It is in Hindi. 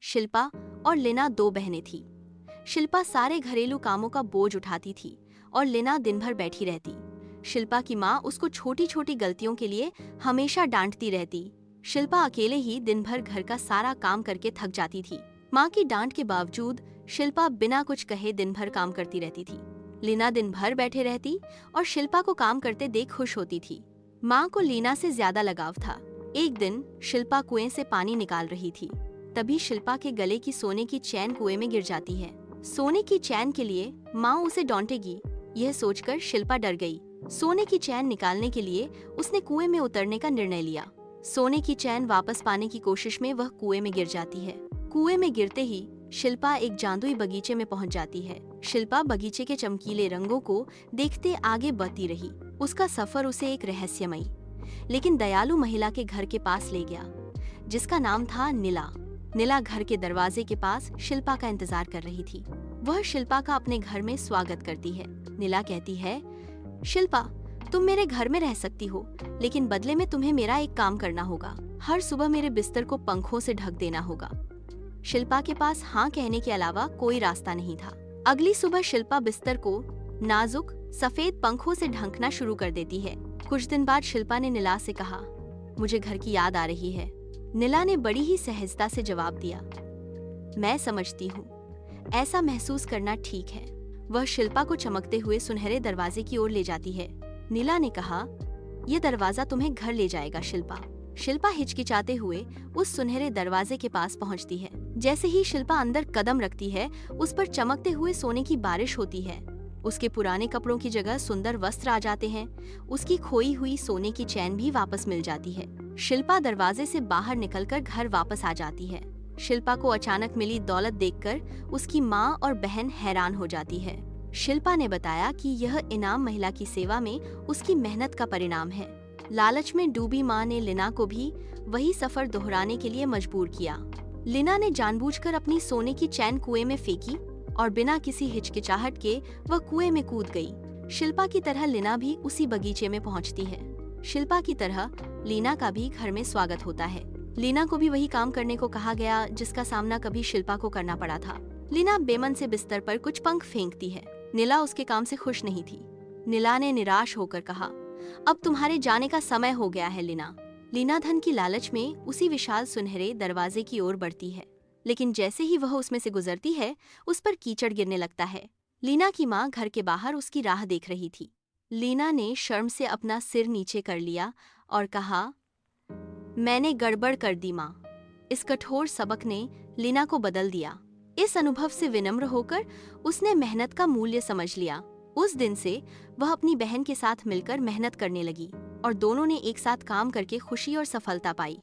शिल्पा और लीना दो बहनें थीं। शिल्पा सारे घरेलू कामों का बोझ उठाती थी और लीना दिन भर बैठी रहती। शिल्पा की माँ उसको छोटी छोटी गलतियों के लिए हमेशा डांटती रहती। शिल्पा अकेले ही दिन भर घर का सारा काम करके थक जाती थी। माँ की डांट के बावजूद शिल्पा बिना कुछ कहे दिन भर काम करती रहती थी। लीना दिन भर बैठे रहती और शिल्पा को काम करते देख खुश होती थी। माँ को लीना से ज्यादा लगाव था। एक दिन शिल्पा कुएं से पानी निकाल रही थी। तभी शिल्पा के गले की सोने की चैन कुएं में गिर जाती है। सोने की चैन के लिए माँ उसे डांटेगी, यह सोचकर शिल्पा डर गई। सोने की चैन निकालने के लिए उसने कुएं में उतरने का निर्णय लिया। सोने की चैन वापस पाने की कोशिश में वह कुएं में गिर जाती है। कुएं में गिरते ही शिल्पा एक जादुई बगीचे में पहुंच जाती है। शिल्पा बगीचे के चमकीले रंगों को देखते आगे बढ़ती रही। उसका सफर उसे एक रहस्यमयी लेकिन दयालु महिला के घर के पास ले गया, जिसका नाम था नीला। नीला घर के दरवाजे के पास शिल्पा का इंतजार कर रही थी। वह शिल्पा का अपने घर में स्वागत करती है। नीला कहती है, शिल्पा, तुम मेरे घर में रह सकती हो, लेकिन बदले में तुम्हें मेरा एक काम करना होगा। हर सुबह मेरे बिस्तर को पंखों से ढक देना होगा। शिल्पा के पास हाँ कहने के अलावा कोई रास्ता नहीं था। अगली सुबह शिल्पा बिस्तर को नाजुक सफेद पंखों से ढकना शुरू कर देती है। कुछ दिन बाद शिल्पा ने नीला से कहा, मुझे घर की याद आ रही है। नीला ने बड़ी ही सहजता से जवाब दिया, मैं समझती हूँ, ऐसा महसूस करना ठीक है। वह शिल्पा को चमकते हुए सुनहरे दरवाजे की ओर ले जाती है। नीला ने कहा, यह दरवाजा तुम्हें घर ले जाएगा शिल्पा। शिल्पा हिचकिचाते हुए उस सुनहरे दरवाजे के पास पहुंचती है। जैसे ही शिल्पा अंदर कदम रखती है, उस पर चमकते हुए सोने की बारिश होती है। उसके पुराने कपड़ों की जगह सुंदर वस्त्र आ जाते हैं। उसकी खोई हुई सोने की चैन भी वापस मिल जाती है। शिल्पा दरवाजे से बाहर निकलकर घर वापस आ जाती है। शिल्पा को अचानक मिली दौलत देखकर उसकी माँ और बहन हैरान हो जाती है। शिल्पा ने बताया कि यह इनाम महिला की सेवा में उसकी मेहनत का परिणाम है। लालच में डूबी माँ ने लीना को भी वही सफर दोहराने के लिए मजबूर किया। लीना ने जानबूझकर अपनी सोने की चैन कुएं में फेंकी और बिना किसी हिचकिचाहट के वह कुएं में कूद गई। शिल्पा की तरह लीना भी उसी बगीचे में पहुंचती है। शिल्पा की तरह लीना का भी घर में स्वागत होता है। लीना को भी वही काम करने को कहा गया जिसका सामना कभी शिल्पा को करना पड़ा था। लीना बेमन से बिस्तर पर कुछ पंख फेंकती है। नीला उसके काम से खुश नहीं थी। नीला ने निराश होकर कहा, अब तुम्हारे जाने का समय हो गया है लीना। लीना धन की लालच में उसी विशाल सुनहरे दरवाजे की ओर बढ़ती है, लेकिन जैसे ही वह उसमें से गुजरती है, उस पर कीचड़ गिरने लगता है। लीना की माँ घर के बाहर उसकी राह देख रही थी। लीना ने शर्म से अपना सिर नीचे कर लिया और कहा, मैंने गड़बड़ कर दी माँ। इस कठोर सबक ने लीना को बदल दिया। इस अनुभव से विनम्र होकर उसने मेहनत का मूल्य समझ लिया। उस दिन से वह अपनी बहन के साथ मिलकर मेहनत करने लगी और दोनों ने एक साथ काम करके खुशी और सफलता पाई।